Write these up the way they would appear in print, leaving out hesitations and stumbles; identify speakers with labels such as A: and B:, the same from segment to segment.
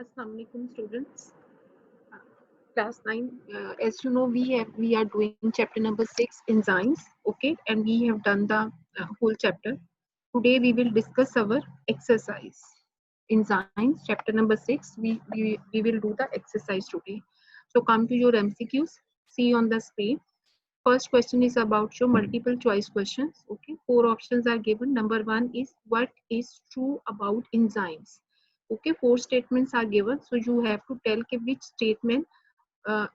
A: Assalamu alaikum students. Uh, Class 9, as you know, we are doing chapter number 6 enzymes, okay, and we have done the whole chapter. Today we will discuss our exercise. Enzymes, chapter number 6, we will do the exercise today. So come to your MCQs, see on the screen. First question is about your multiple choice questions. Okay, four options are given. Number one is what is true about enzymes. Okay, four statements are given, so you have to tell which statement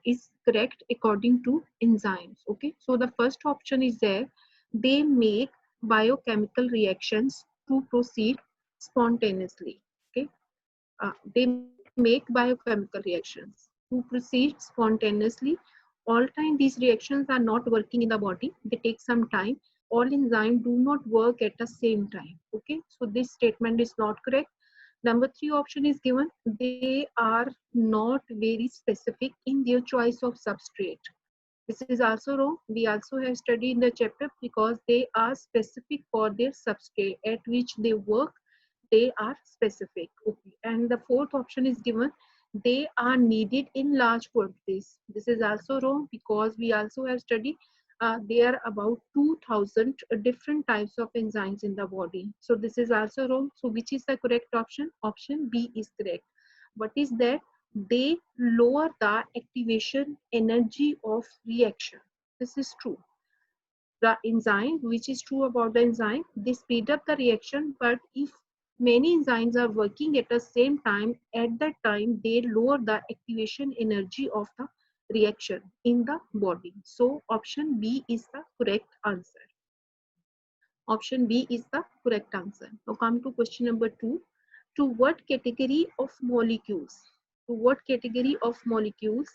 A: is correct according to enzymes. Okay, so the first option is there. They make biochemical reactions to proceed spontaneously. Okay, they make biochemical reactions to proceed spontaneously. All time these reactions are not working in the body, they take some time. All enzymes do not work at the same time. Okay, so this statement is not correct. Number three option is given. They are not very specific in their choice of substrate. This is also wrong. We also have studied in the chapter because they are specific for their substrate at which they work. They are specific. Okay. And the fourth option is given. They are needed in large quantities. This is also wrong because we also have studied there are about 2000 different types of enzymes in the body. So this is also wrong. So which is the correct option? Option B is correct. What is that? They lower the activation energy of reaction. This is true. The enzyme, which is true about the enzyme, they speed up the reaction, but if many enzymes are working at the same time, at that time they lower the activation energy of the reaction in the body. So option B is the correct answer. Option B is the correct answer. Now come to question number 2. To what category of molecules? To what category of molecules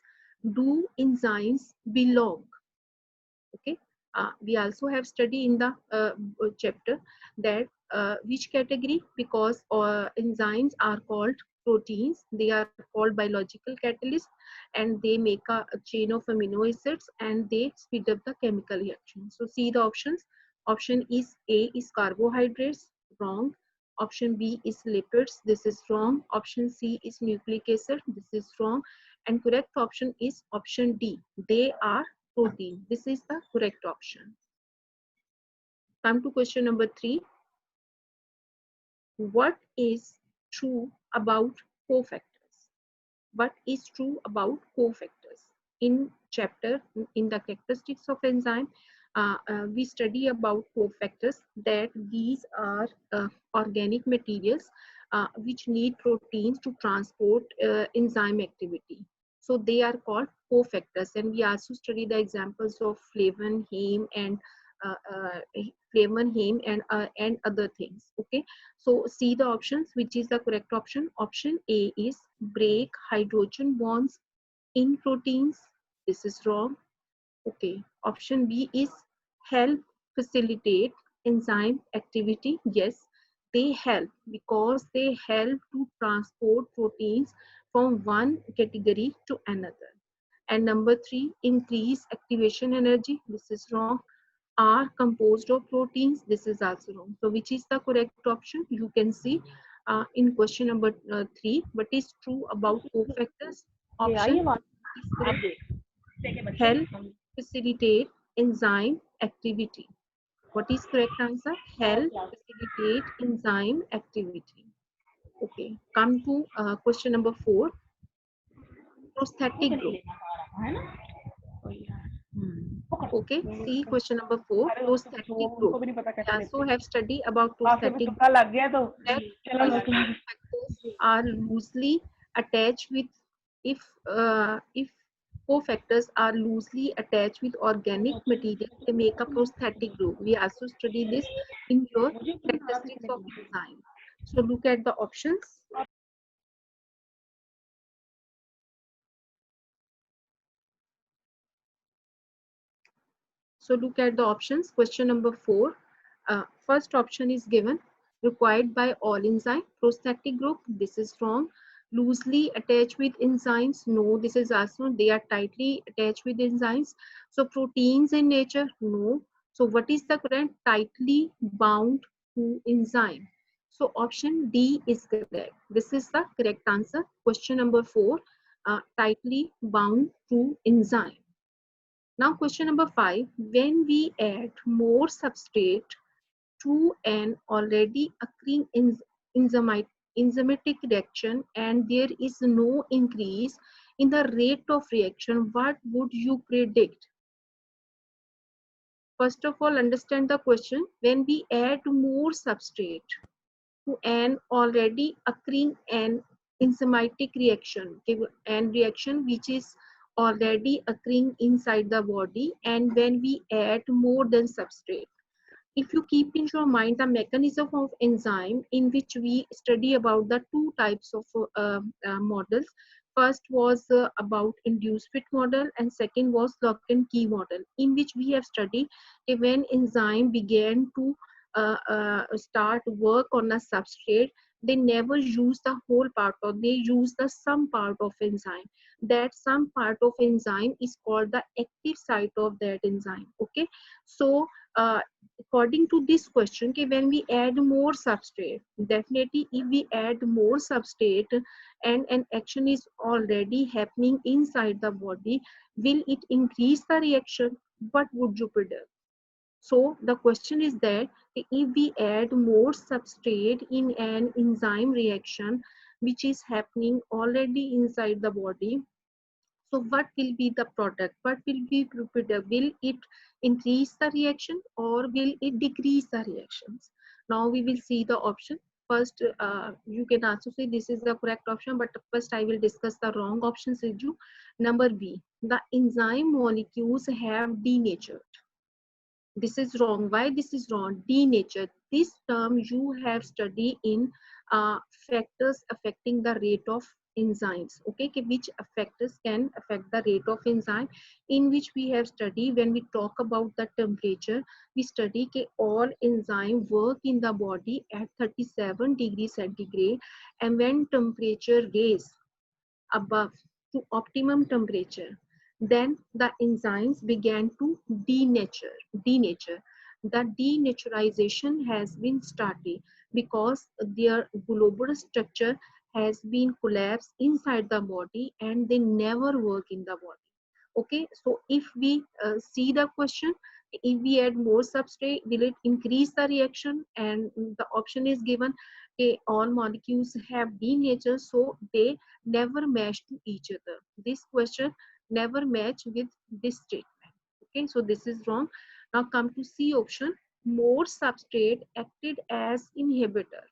A: do enzymes belong? Okay, we also have studied in the chapter that which category, because enzymes are called proteins. They are called biological catalysts, and they make a chain of amino acids and they speed up the chemical reaction. So see the options. Option is A is carbohydrates, wrong. Option B is lipids, this is wrong. Option C is nucleic acid, this is wrong. And correct option is option D, they are protein. This is the correct option. Come to question number 3. What is true about cofactors? What is true about cofactors? In chapter, in the characteristics of enzyme, we study about cofactors, that these are organic materials which need proteins to transport enzyme activity. So they are called cofactors, and we also study the examples of flavin, heme, and uh, uh, and other things. Okay, so see the options. Which is the correct option? Option A is break hydrogen bonds in proteins. This is wrong. Okay. Option B is help facilitate enzyme activity. Yes, they help because they help to transport proteins from one category to another. And number 3, increase activation energy. This is wrong. Are composed of proteins. This is also wrong. So which is the correct option? You can see in question number 3. What is true about cofactors?
B: ये
A: Option
B: आइए वहाँ
A: is
B: आप
A: correct.
B: देख देखे बच्चे
A: Help facilitate enzyme activity. What is correct answer?
B: और
A: Help
B: class
A: facilitate enzyme activity. Okay, come to question number 4.
B: मुझे
A: Prosthetic
B: नहीं
A: group.
B: लेना पा रहा है ना तो यार पकड़
A: Okay, see question number 4.
B: अरे उसको कुछ वो
A: Prosthetic group.
B: उनको भी नहीं पता
A: We
B: कैसे
A: also
B: लेते
A: have studied about
B: आपके भी
A: prosthetic
B: तुक्का लग गया तो
A: that
B: चलो
A: if
B: low class
A: cofactors are loosely attached with if cofactors are loosely attached with organic material, they make a prosthetic group. We also study this in your
B: मुझे तुम हाथ
A: characteristics
B: इतने
A: of
B: दूर
A: enzyme. So look at the options. So look at the options. Question number 4. First option is given. Required by all enzyme. Prosthetic group. This is wrong. Loosely attached with enzymes. No, this is also. They are tightly attached with enzymes. So proteins in nature. No. So what is the correct? Tightly bound to enzyme. So option D is correct. This is the correct answer. Question number 4, tightly bound to enzyme. Now question number 5, when we add more substrate to an already occurring enzymatic reaction and there is no increase in the rate of reaction, what would you predict? First of all, understand the question. When we add more substrate to an already occurring an enzymatic reaction, okay, and reaction which is already occurring inside the body, and when we add more than substrate, if you keep in your mind the mechanism of enzyme, in which we study about the two types of models. First was about induced fit model, and second was lock and key model, in which we have studied when enzyme began to start work on a substrate, they never use the whole part, or they use the some part of enzyme. That some part of enzyme is called the active site of that enzyme. Okay, so according to this question, okay, when we add more substrate, definitely if we add more substrate and an action is already happening inside the body, will it increase the reaction? What would you predict? So the question is that if we add more substrate in an enzyme reaction which is happening already inside the body, so what will be the product? What will be product? Will it increase the reaction or will it decrease the reactions? Now we will see the option. First, you can also say this is the correct option, but first I will discuss the wrong options with you. Number B, the enzyme molecules have denatured. This is wrong. Why this is wrong? Denatured. This term you have studied in factors affecting the rate of enzymes. Okay, which factors can affect the rate of enzyme, in which we have studied when we talk about the temperature. We study that all enzyme work in the body at 37 degrees centigrade, and when temperature raise above to optimum temperature, then the enzymes began to denature. The denaturization has been started because their global structure has been collapsed inside the body and they never work in the body. Okay, so if we see the question, if we add more substrate, will it increase the reaction? And the option is given, okay, all molecules have denatured, so they never match to each other. This question never match with this statement. Okay, so this is wrong. Now come to C option. More substrate acted as inhibitor.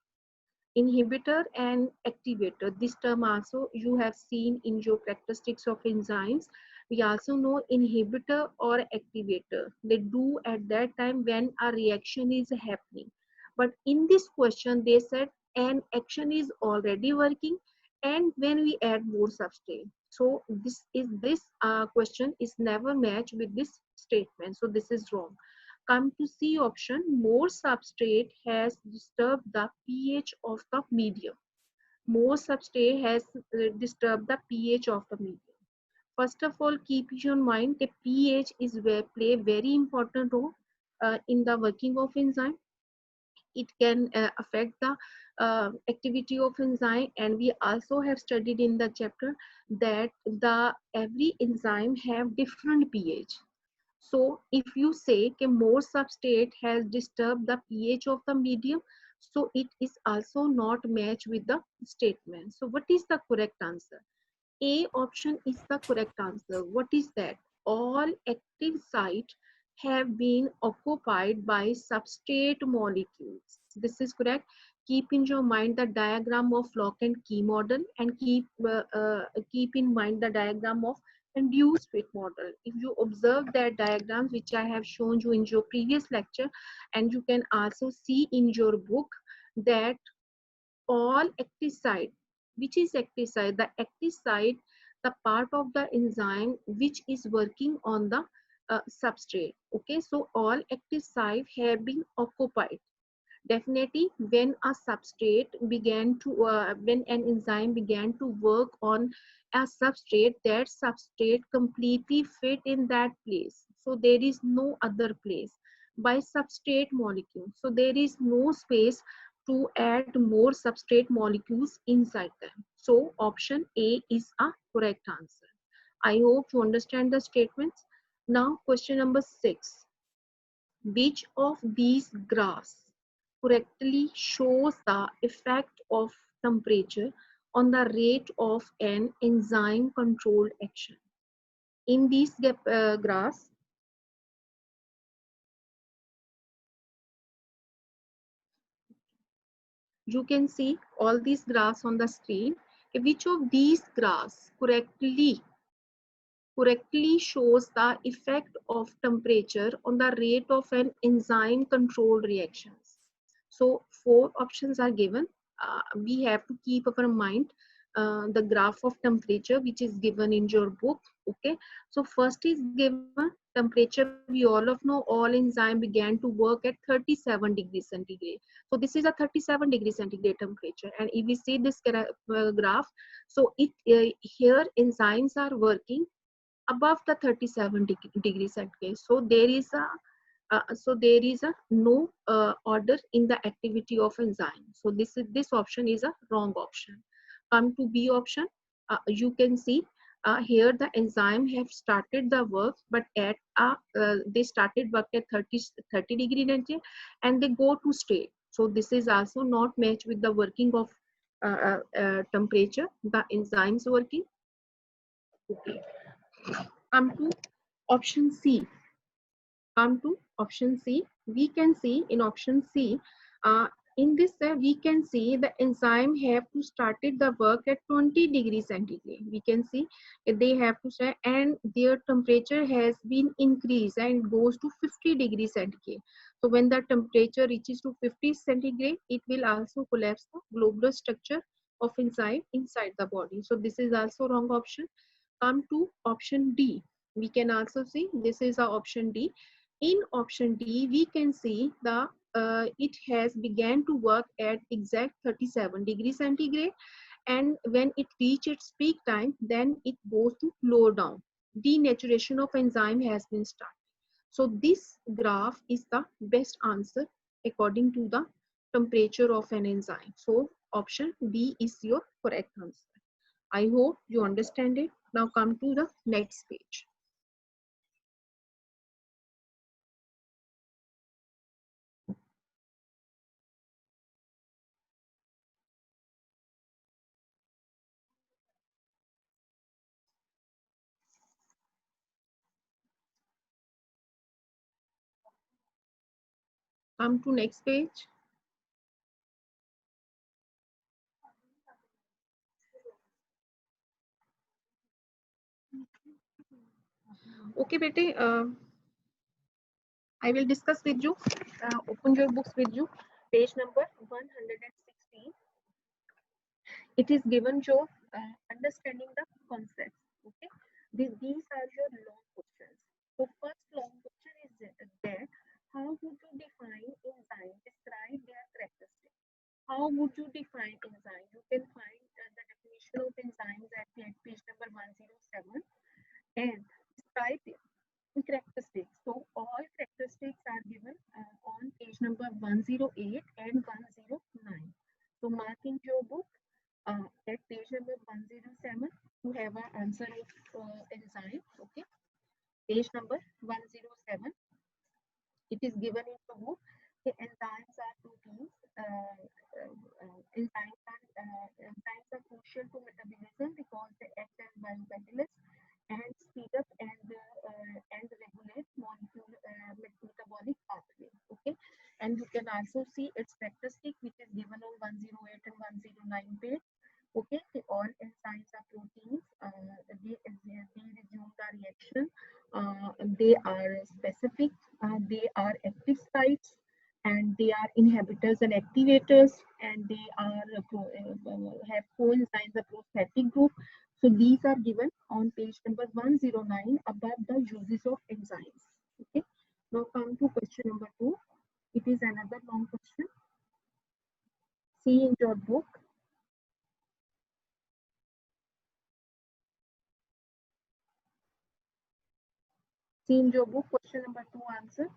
A: Inhibitor and activator, this term also you have seen in your characteristics of enzymes. We also know inhibitor or activator, they do at that time when a reaction is happening. But in this question they said an action is already working and when we add more substrate. So this question is never matched with this statement, so this is wrong. Come to C option, more substrate has disturbed the pH of the medium. More substrate has disturbed the pH of the medium. First of all, keep in mind the pH is where play very important role in the working of enzyme. It can affect the activity of enzyme, and we also have studied in the chapter that the every enzyme have different pH. So if you say that more substrate has disturbed the pH of the medium, so it is also not matched with the statement. So what is the correct answer? A option is the correct answer. What is that? All active sites have been occupied by substrate molecules. This is correct. Keep in your mind the diagram of lock and key model, and keep in mind the diagram of induced fit model. If you observe that diagrams which I have shown you in your previous lecture, and you can also see in your book that all active site, which is active site? The active site, the part of the enzyme which is working on the substrate. Okay, so all active site have been occupied. Definitely, when a substrate began to, when an enzyme began to work on a substrate, that substrate completely fit in that place. So there is no other place by substrate molecule. So there is no space to add more substrate molecules inside them. So option A is a correct answer. I hope you understand the statements. Now question number 6. Which of these graphs correctly shows the effect of temperature on the rate of an enzyme controlled action? In these graphs, you can see all these graphs on the screen. Which of these graphs correctly shows the effect of temperature on the rate of an enzyme controlled reactions? So four options are given. We have to keep our mind the graph of temperature which is given in your book. Okay, so first is given temperature. We all of know all enzyme began to work at 37 degrees centigrade. So this is a 37 degree centigrade temperature, and if we see this graph, so it here enzymes are working above the 37 degrees centigrade. So there is a no order in the activity of enzyme. So this option is a wrong option. Come to B option. You can see here the enzyme have started the work, but at they started work at 30 degree centigrade, and they go to state. So this is also not matched with the working of temperature. The enzymes working. Okay. Come to option C. Come to option C. We can see in option C, in this we can see the enzyme have to started the work at 20 degrees centigrade. We can see they have to start, and their temperature has been increased and goes to 50 degrees centigrade. So when the temperature reaches to 50 centigrade, it will also collapse the globular structure of enzyme inside the body. So this is also wrong option. Come to option D. We can also see this is our option D. In option D, we can see the it has began to work at exact 37 degrees centigrade, and when it reach its peak time, then it goes to lower down. Denaturation of enzyme has been started. So this graph is the best answer according to the temperature of an enzyme. So option B is your correct answer. I hope you understand it. Now come to the next page. Come to next page. Okay, bete, I will discuss with you. Open your books with you. Page number 116. It is given your understanding the concepts. Okay, these are your long questions. So first long question is there. How would you define enzyme? Describe their characteristics. How would you define enzyme? You can find the definition of enzymes at page number 107 and describe the characteristics. So all characteristics are given on page number 108 and 109. So mark in your book at page number 107 to have an answer of enzyme. Okay, page number 107. It is given in the book. The enzymes are proteins. Enzymes are crucial to metabolism because they act as biocatalysts and speed up and regulate molecule metabolic pathway. Okay, and you can also see its characteristic which is given on 108 and 109 page. Okay, all enzymes are proteins. They resume the reaction. They are specific. They are active sites, and they are inhibitors and activators, and they are have coenzymes, the prosthetic group. So these are given on page number 109 above the uses of enzymes. Okay. Now come to question number 2. It is another long question. See in your book. See in your book question number 2 answer.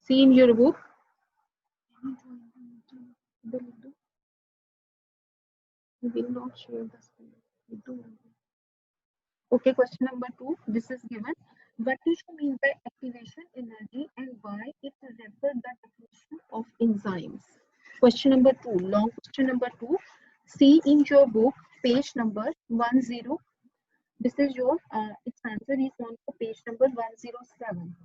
A: See in your book. We will not share the screen. Okay, question number 2. This is given. What do you mean by activation energy and why it refers the definition of enzymes? Question number 2. Long question number 2. See in your book, page number 10. This is your, its answer is on page number 107.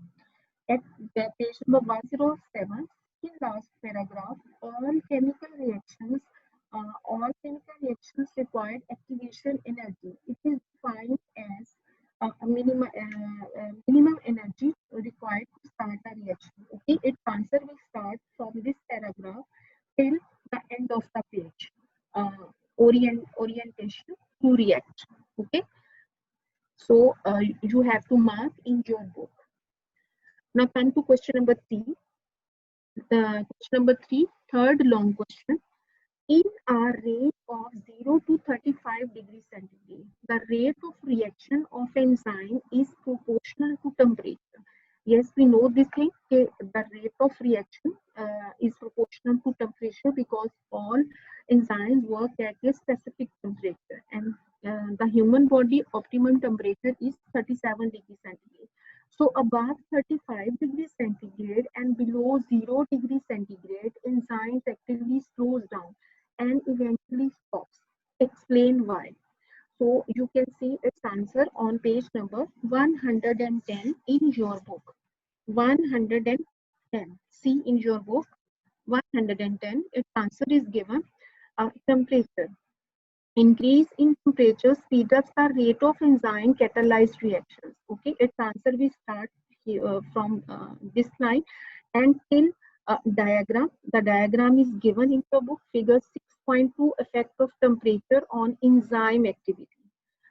A: At page number 107, in last paragraph, all chemical reactions required activation energy. It is defined as minimum energy required to start a reaction. Okay, its answer will start from this paragraph till the end of the page. Orientation to react. Okay, so you have to mark in your book. Now come to question number 3. Question number 3, third long question. In a range of 0 to 35 degrees centigrade, the rate of reaction of enzyme is proportional to temperature. Yes, we know this thing. The rate of reaction is proportional to temperature because all enzymes work at a specific temperature, and the human body optimum temperature is 37 degrees centigrade. So above 35 degrees centigrade and below 0 degrees centigrade, enzymes actively slows down and eventually stops. Explain why. So you can see its answer on page number 110 in your book. 110. See in your book 110. Its answer is given. Temperature. Increase in temperature speeds up the rate of enzyme catalyzed reactions. Okay, its answer we start here, from this line and till diagram. The diagram is given in the book, figure 6.2, effect of temperature on enzyme activity.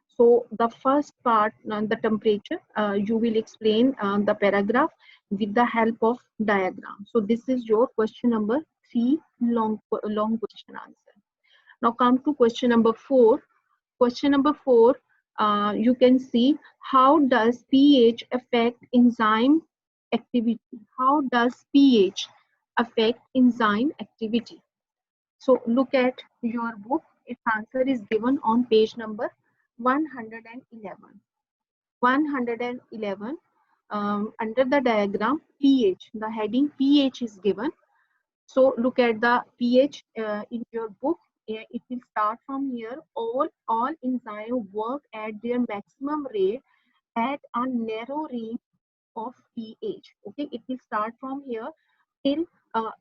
A: So the first part, the temperature, you will explain the paragraph with the help of diagram. So this is your question number 3, long question answer. Now come to question number 4. Question number 4, you can see, how does pH affect enzyme activity? How does pH affect enzyme activity? So look at your book. Its answer is given on page number 111. 111, under the diagram pH, the heading pH is given. So look at the pH in your book. It will start from here. All enzymes work at their maximum rate at a narrow range of pH. Okay, it will start from here till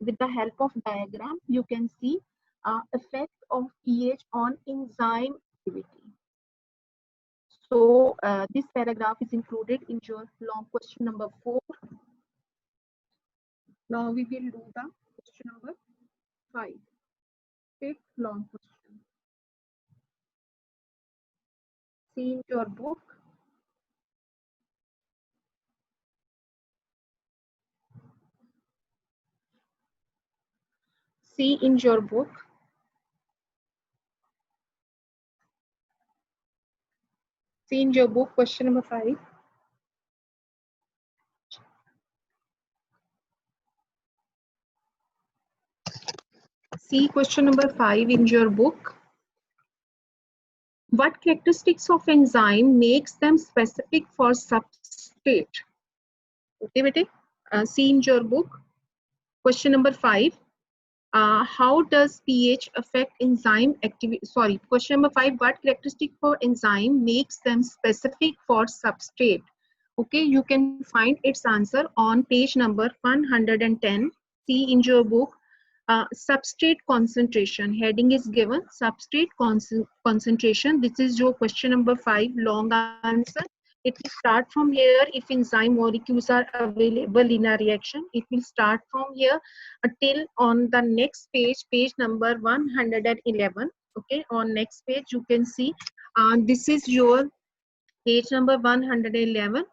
A: with the help of diagram you can see effect of pH on enzyme activity. So this paragraph is included in your long question number 4. Now we will do the question number 5. Fifth long question. See in your book. See in your book. See in your book, question number 5. See question number 5 in your book. What characteristics of enzyme makes them specific for substrate? Okay, bete. See in your book. Question number 5. How does pH affect enzyme activity? Sorry, question number 5. What characteristic for enzyme makes them specific for substrate? Okay, you can find its answer on page number 110. See in your book. Substrate concentration, heading is given, substrate concentration. This is your question number 5, long answer. It will start from here. If enzyme molecules are available in a reaction, it will start from here till on the next page, page number 111. Okay, on next page you can see this is your page number 111.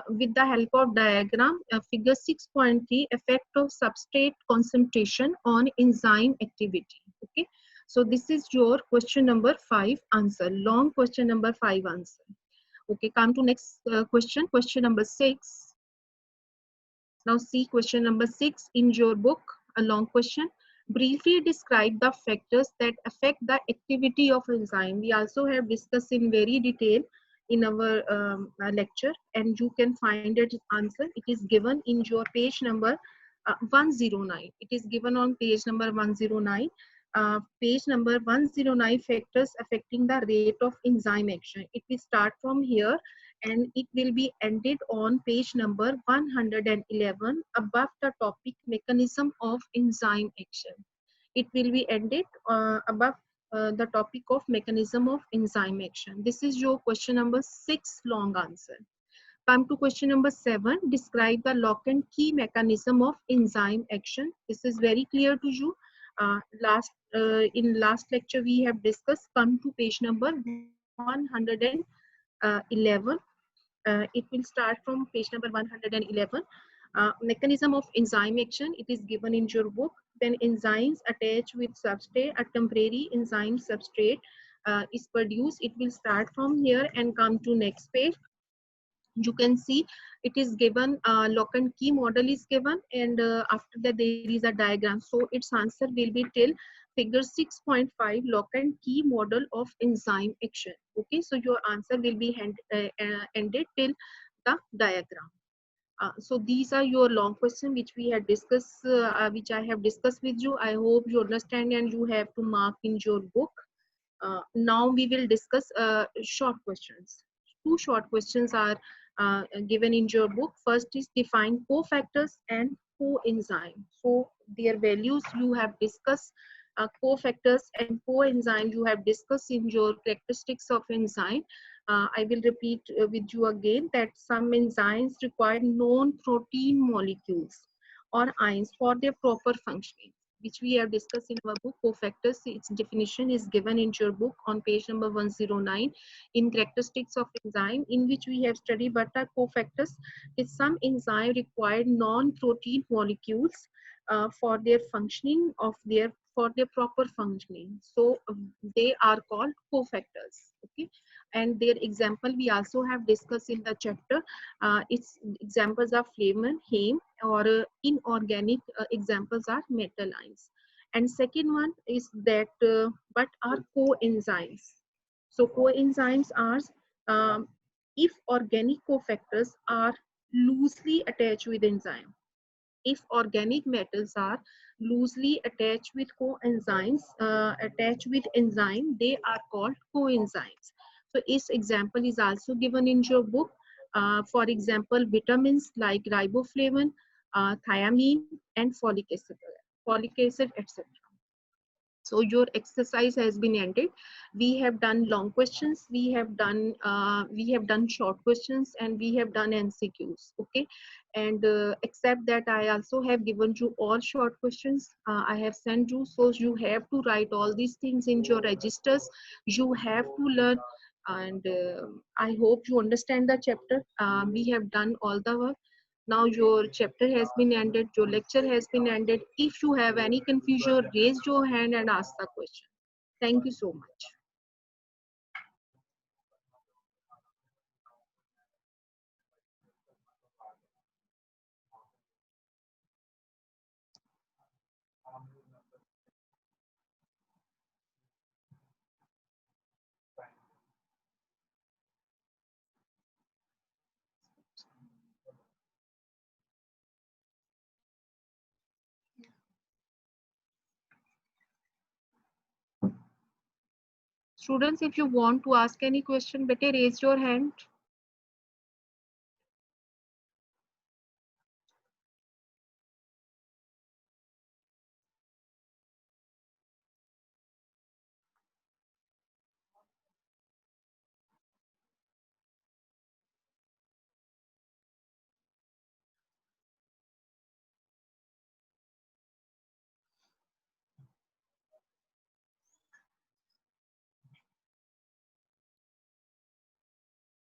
A: With the help of diagram, figure 6.3, effect of substrate concentration on enzyme activity. Okay, so this is your question number 5 answer, long question number 5 answer. Okay, come to next question, question number 6. Now see question number 6 in your book, a long question. Briefly describe the factors that affect the activity of enzyme. We also have discussed in very detail in our lecture, and you can find its answer. It is given in your page number 109. It is given on page number 109. Page number 109, factors affecting the rate of enzyme action. It will start from here and it will be ended on page number 111 above the topic mechanism of enzyme action. It will be ended above the topic of mechanism of enzyme action. This is your question number 6 long answer. Come to question number 7. Describe the lock and key mechanism of enzyme action. This is very clear to you. In last lecture we have discussed. Come to page number 111. It will start from page number 111. Mechanism of enzyme action. It is given in your book. When enzymes attach with substrate, a temporary enzyme substrate is produced. It will start from here and come to next page. You can see it is given, lock and key model is given, and after that there is a diagram. So its answer will be till figure 6.5, lock and key model of enzyme action. Okay, so your answer will be ended till the diagram. So these are your long questions which we had discussed, which I have discussed with you. I hope you understand and you have to mark in your book. Now we will discuss short questions. Two short questions are given in your book. First is define cofactors and coenzyme. So their values you have discussed. Cofactors and coenzyme you have discussed in your characteristics of enzyme. I will repeat with you again that some enzymes require non-protein molecules or ions for their proper functioning, which we have discussed in our book. Cofactors, its definition is given in your book on page number 109 in characteristics of enzyme, in which we have studied what are cofactors. Is some enzyme required non-protein molecules for their functioning of their for their proper functioning. So they are called cofactors. Okay, and their example we also have discussed in the chapter. Its examples are flavin, heme, or inorganic examples are metal ions. And second one is that what are coenzymes? So coenzymes are if organic cofactors are loosely attached with enzyme. If organic metals are loosely attached with enzyme, they are called coenzymes. So its example is also given in your book. For example, vitamins like riboflavin, thiamine, and folic acid, etc. So your exercise has been ended. We have done long questions, we have done short questions, and we have done MCQs. Okay, and except that I also have given you all short questions. I have sent you, so you have to write all these things in your registers. You have to learn, and I hope you understand the chapter. We have done all the work. Now your chapter has been ended, your lecture has been ended. If you have any confusion, raise your hand and ask the question. Thank you so much. Students, if you want to ask any question, better raise your hand.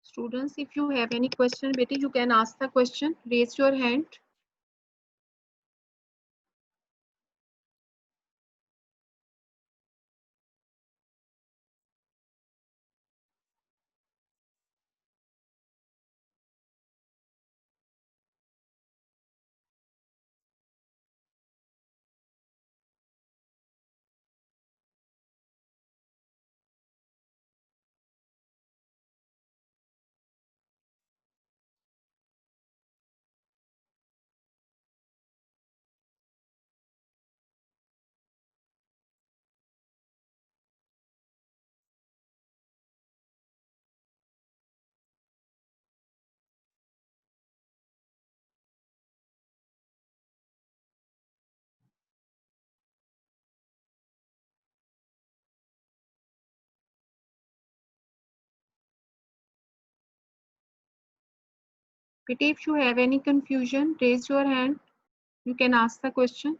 A: Students, if you have any question, better you can ask the question. Raise your hand. Beta, if you have any confusion, raise your hand. You can ask the question.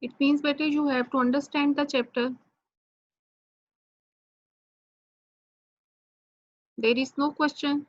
A: It means better you have to understand the chapter. There is no question.